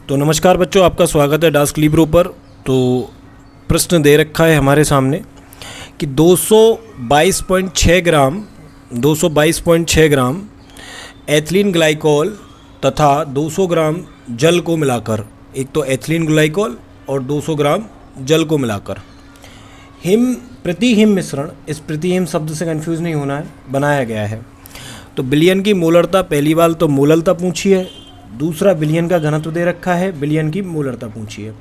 तो नमस्कार बच्चों, आपका स्वागत है डास्क लिब्रो पर। तो प्रश्न दे रखा है हमारे सामने कि 222.6 ग्राम एथिलीन ग्लाइकोल तथा 200 ग्राम जल को मिलाकर, एक तो एथिलीन ग्लाइकोल और 200 ग्राम जल को मिलाकर प्रतिहिम मिश्रण, इस प्रतिहिम शब्द से कंफ्यूज नहीं होना है, बनाया गया है। तो बिलियन की मोलरता, पहली बार तो मोलरता पूछी है, दूसरा बिलियन का घनत्व दे रखा है, बिलियन की मोलरता पूछी है।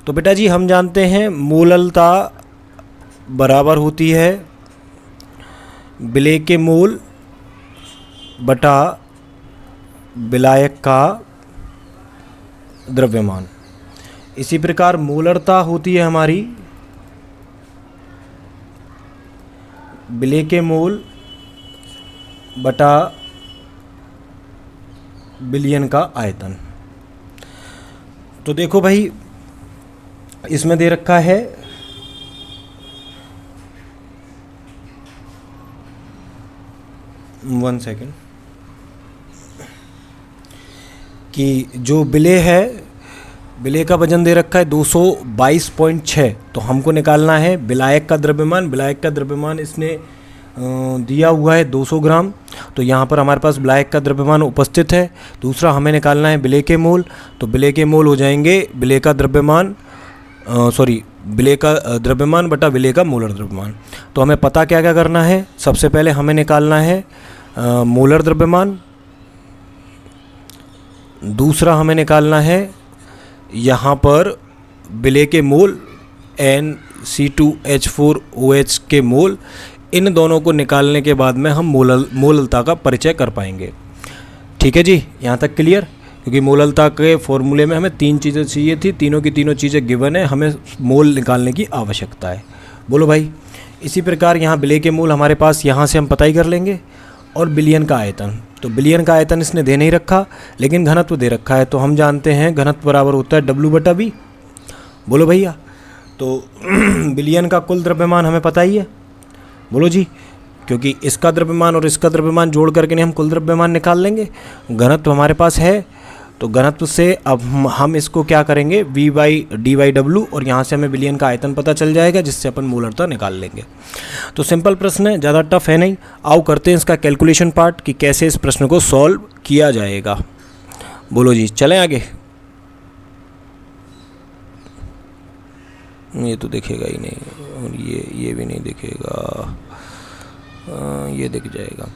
तो बेटा जी हम जानते हैं मोलरता बराबर होती है विलेय के मोल बटा विलायक का द्रव्यमान। इसी प्रकार मोलरता होती है हमारी विलेय के मोल बटा बिलियन का आयतन। तो देखो भाई, इसमें दे रखा है वन सेकेंड कि जो विलेय है, विलेय का वजन दे रखा है 222.6। तो हमको निकालना है विलायक का द्रव्यमान। विलायक का द्रव्यमान इसने दिया हुआ है 200 ग्राम। तो यहाँ पर हमारे पास विलायक का द्रव्यमान उपस्थित है। दूसरा हमें निकालना है विलेय के मोल। तो विलेय के मोल हो जाएंगे विलेय का द्रव्यमान विलेय का द्रव्यमान बटा विलेय का मोलर द्रव्यमान। तो हमें पता क्या क्या करना है, सबसे पहले हमें निकालना है मोलर द्रव्यमान। दूसरा हमें निकालना है यहाँ पर विलेय के मोल NC2H4OH के मोल। इन दोनों को निकालने के बाद में हम मोललता का परिचय कर पाएंगे। ठीक है जी, यहाँ तक क्लियर? क्योंकि मोललता के फॉर्मूले में हमें 3 चीज़ें चाहिए थी, तीनों की तीनों चीज़ें गिवन है, हमें मोल निकालने की आवश्यकता है। बोलो भाई। इसी प्रकार यहाँ विलेय के मोल हमारे पास यहाँ से हम पता ही कर लेंगे। और बिलियन का आयतन, तो बिलियन का आयतन इसने दे नहीं रखा, लेकिन घनत्व दे रखा है। तो हम जानते हैं घनत्व बराबर होता है W/V। बोलो भैया। तो बिलियन का कुल द्रव्यमान हमें पता ही है। बोलो जी, क्योंकि इसका द्रव्यमान और इसका द्रव्यमान जोड़ करके नहीं हम कुल द्रव्यमान निकाल लेंगे। घनत्व हमारे पास है, तो घनत्व से अब हम इसको क्या करेंगे, V/D/W, और यहाँ से हमें बिलियन का आयतन पता चल जाएगा, जिससे अपन मोलरता निकाल लेंगे। तो सिंपल प्रश्न है, ज़्यादा टफ है नहीं। आओ करते हैं इसका कैलकुलेशन पार्ट कि कैसे इस प्रश्न को सॉल्व किया जाएगा। बोलो जी, चलें आगे। ये तो दिखेगा ही नहीं, और ये भी नहीं दिखेगा, ये दिख जाएगा।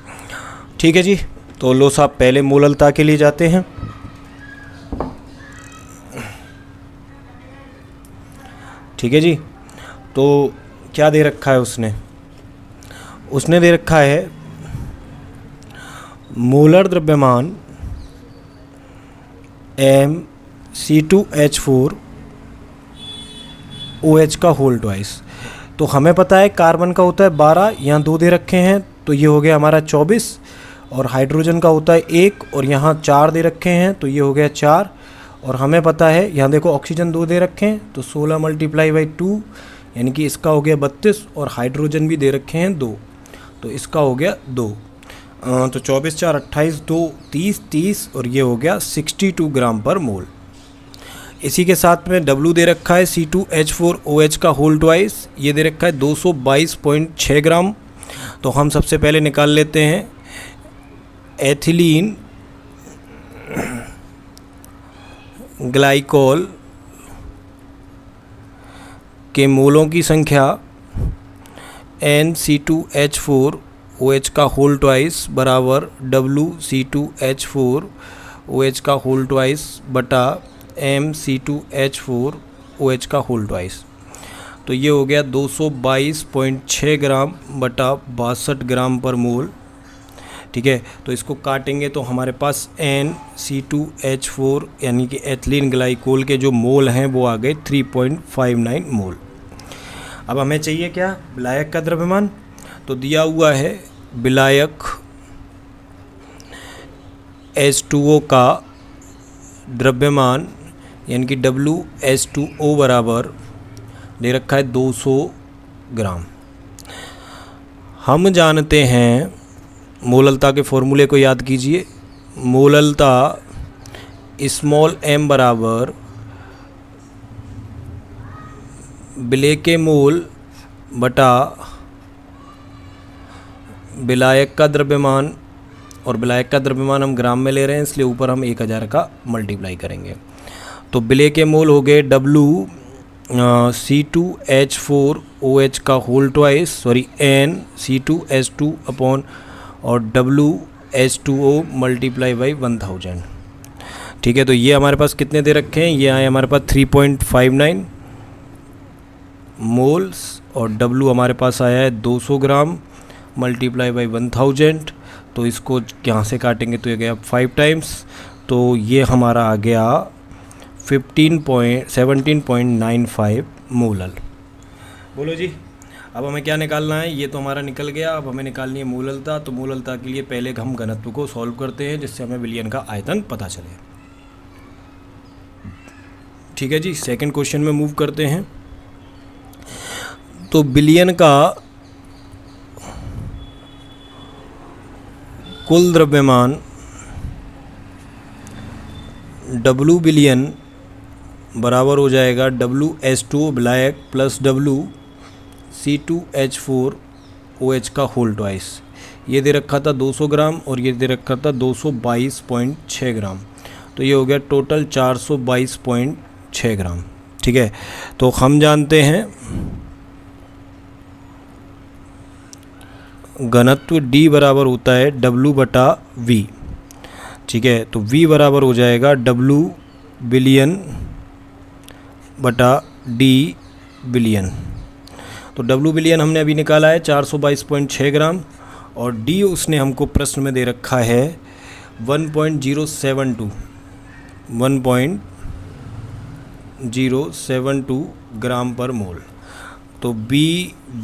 ठीक है जी, तो लो साहब पहले मोलरता के लिए जाते हैं। ठीक है जी, तो क्या दे रखा है उसने दे रखा है मोलर द्रव्यमान MC2H4OH का होल ट्वाइस। तो हमें पता है कार्बन का होता है 12, यहाँ 2 दे रखे हैं, तो ये हो गया हमारा 24। और हाइड्रोजन का होता है 1, और यहाँ 4 दे रखे हैं, तो ये हो गया 4। और हमें पता है यहाँ देखो ऑक्सीजन 2 दे रखे हैं, तो 16 × 2 यानी कि इसका हो गया 32, और हाइड्रोजन भी दे रखे हैं 2, तो इसका हो गया 2। तो 24 × 4 = 28, 2 30, और ये हो गया 62 ग्राम पर मोल। इसी के साथ में W दे रखा है C2H4OH का होल ट्वाइस, ये दे रखा है 222.6 ग्राम। तो हम सबसे पहले निकाल लेते हैं एथिलीन ग्लाइकोल के मोलों की संख्या NC2H4OH का होल ट्वाइस बराबर WC2H4OH का होल ट्वाइस बटा MC2H4OH का होल ट्वाइस। तो ये हो गया 222.6 ग्राम बटा 62 ग्राम पर मोल। ठीक है, तो इसको काटेंगे तो हमारे पास NC2H4 यानी कि एथिलीन ग्लाइकोल के जो मोल हैं वो आ गए 3.59 मोल। अब हमें चाहिए क्या, विलायक का द्रव्यमान। तो दिया हुआ है विलायक H2O का द्रव्यमान यानी कि WH2O बराबर दे रखा है 200 ग्राम। हम जानते हैं मोललता के फॉर्मूले को याद कीजिए। मोललता स्मॉल m बराबर विलेय के मोल बटा विलायक का द्रव्यमान, और विलायक का द्रव्यमान हम ग्राम में ले रहे हैं इसलिए ऊपर हम 1000 का मल्टीप्लाई करेंगे। तो विलेय के मोल हो गए C2H4OH का whole twice, sorry NC2H2 upon और WH2O मल्टीप्लाई बाई 1000। ठीक है, तो ये हमारे पास कितने दे रखे हैं, ये आए हमारे पास 3.59 मोल्स और W हमारे पास आया है 200 ग्राम मल्टीप्लाई बाई 1000। तो इसको यहाँ से काटेंगे तो ये गया 5 टाइम्स, तो ये हमारा आ गया 17.95 मोलल। बोलो जी, अब हमें क्या निकालना है, ये तो हमारा निकल गया। अब हमें निकालनी है मोललता। तो मोललता के लिए पहले हम घनत्व को सॉल्व करते हैं जिससे हमें विलयन का आयतन पता चले। ठीक है जी, सेकंड क्वेश्चन में मूव करते हैं। तो विलयन का कुल द्रव्यमान W विलयन बराबर हो जाएगा WH2 विलायक प्लस C2H4OH का होल ट्वाइस। ये दे रखा था 200 ग्राम और ये दे रखा था 222.6 ग्राम, तो ये हो गया टोटल 422.6 ग्राम। ठीक है, तो हम जानते हैं घनत्व D बराबर होता है W बटा V। ठीक है, तो V बराबर हो जाएगा W विलयन बटा D विलयन। तो W विलयन हमने अभी निकाला है 422.6 ग्राम और D उसने हमको प्रश्न में दे रखा है 1.072 ग्राम पर मोल। तो B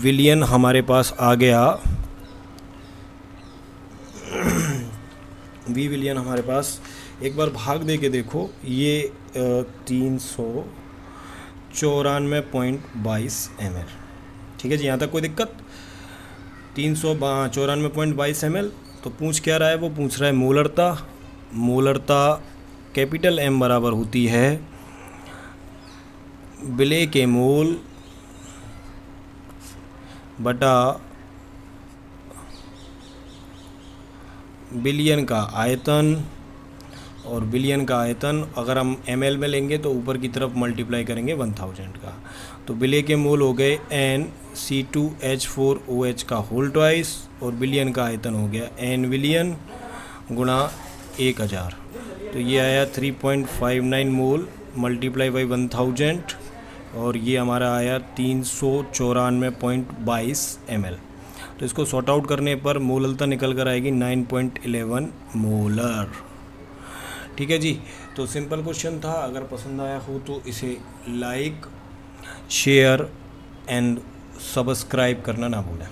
विलयन हमारे पास आ गया, V विलयन हमारे पास, एक बार भाग दे के देखो, ये 394.22 ml। ठीक है जी, यहाँ तक कोई दिक्कत? 394.22 ml। तो पूछ क्या रहा है, वो पूछ रहा है मोलरता। मोलरता कैपिटल M बराबर होती है विलेय के मोल बटा विलयन का आयतन, और विलयन का आयतन अगर हम ml में लेंगे तो ऊपर की तरफ मल्टीप्लाई करेंगे 1000 का। तो विलेय के मोल हो गए NC2H4OH का होल ट्वाइस और विलयन का आयतन हो गया N विलयन गुणा 1000। तो ये आया 3.59 मोल मल्टीप्लाई बाई 1000 और ये हमारा आया 394.22 ml। तो इसको सॉर्ट आउट करने पर मोललता निकल कर आएगी 9.11 मोलर। ठीक है जी, तो सिंपल क्वेश्चन था। अगर पसंद आया हो तो इसे लाइक, शेयर एंड सब्सक्राइब करना ना भूलें।